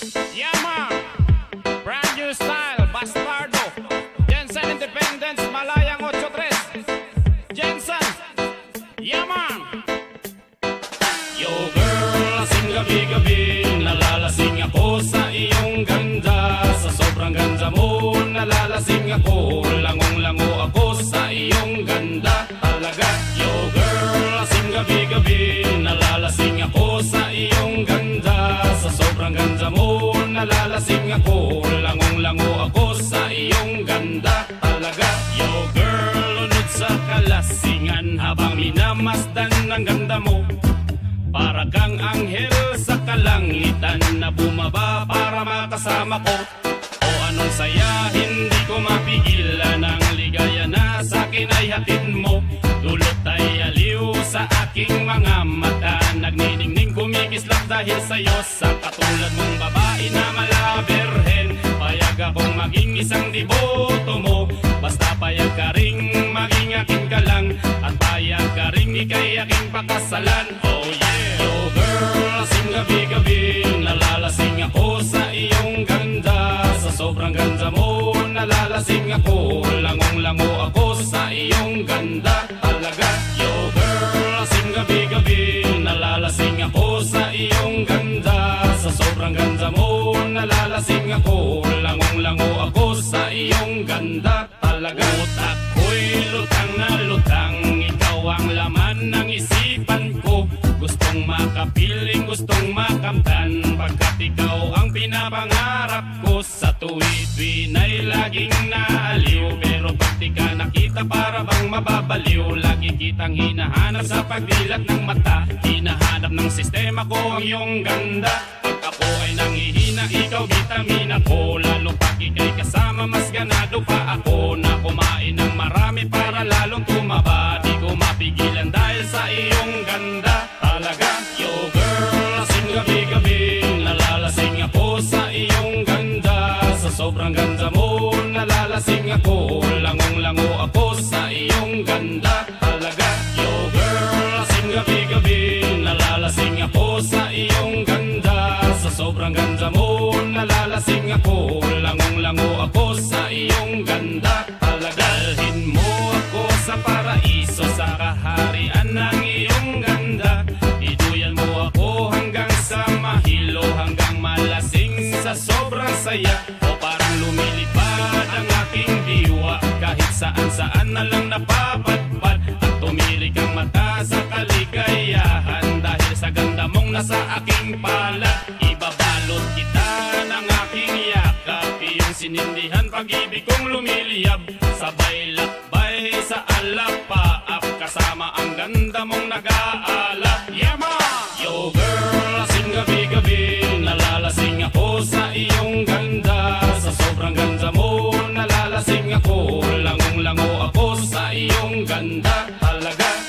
Yama, brand new style, Bastardo, Jensen Independence, Malayang 83, Jensen, Yama. Yo girl, lasing gabi-gabi, nalalasing ako sa iyong ganda. Sa sobrang ganda mo, nalalasing ako, langong-lango ako sa iyong ganda talaga. Yo girl, lasing gabi-gabi, nalalasing ako sa iyong ganda. Sa sobrang ganda mo, nalalasing ako, langong-lango ako sa iyong ganda talaga. Yo girl, lunod sa kalasingan habang minamasdan ang ganda mo. Para kang anghel sa kalangitan na bumaba para makasama ko. O anong saya, hindi ko mapigilan ang ligaya na sa'kin ay hatid mo. Dulot ay aliw sa aking mga mata, nagniningning kumikislap dahil sa'yo. Sa katulad mong babae na malaberhen, payag akong maging isang deboto mo. Basta payag ka ring maging aking kalang, at payag ka ring ikay aking pakasalan. Oh yeah! Yo girl, lasing gabi-gabi, nalalasing ako sa iyong ganda. Sa sobrang ganda mo, nalalasing ako, langong-lango ako sa iyong ganda talaga. Yo girl, lasing gabi-gabi, nalalasing ako sa iyong ganda. Sa sobrang ganda mo, nalalasing ako, langong-lango ako sa iyong ganda talaga. Utak ko'y lutang na lutang, ikaw ang laman ng isipan ko. Gustong makapiling, gustong makamtan, pagkat ikaw ang pinapangarap ko. Sa tuwid-tuwin ay laging naaliw, pero pag di ka nakita para bang mababaliw. Lagi kitang hinahanap sa pagdilat ng mata, hinahanap ng sistema ko ang iyong ganda. Pag ako ay nangihina, ikaw vitamina ko, lalo pag ikay kasama mas ganado pa ako. Na kumain ng marami para lalong tumaba, di ko mapigilan dahil sa iyong ganda talaga. Yo girl, lasing gabi-gabi, nalalasing ako sa iyong ganda. Sa sobrang ganda mo, nalalasing ako, langong-lango ako sa iyong ganda talaga. Yo girl, lasing gabi-gabi, nalalasing ako sa iyong ganda. Sa sobrang ganda mo, nalalasing ako, langong-lango ako sa iyong ganda talaga. Dalhin mo ako sa paraiso, sa kaharian ng iyong ganda. Iduyan mo ako hanggang sa mahilo, hanggang malasing sa sobrang saya. O parang lumilipad ang aking diwa, kahit saan-saan na lang napapadpad. At tumirik ang mata sa kaligayahan, dahil sa ganda mong nasa aking palad. Ibabalot kita ng aking yakap, iyong sinindihan pag-ibig kong lumiliyab. Sabay lakbay sa alapaap, kasama ang ganda mong nag-aalap. Yama! Yo girl, lasing gabi-gabi, nalalasing ako sa iyong ganda. Sa sobrang ganda mo, nalalasing ako, langong-lango ako sa iyong ganda talaga.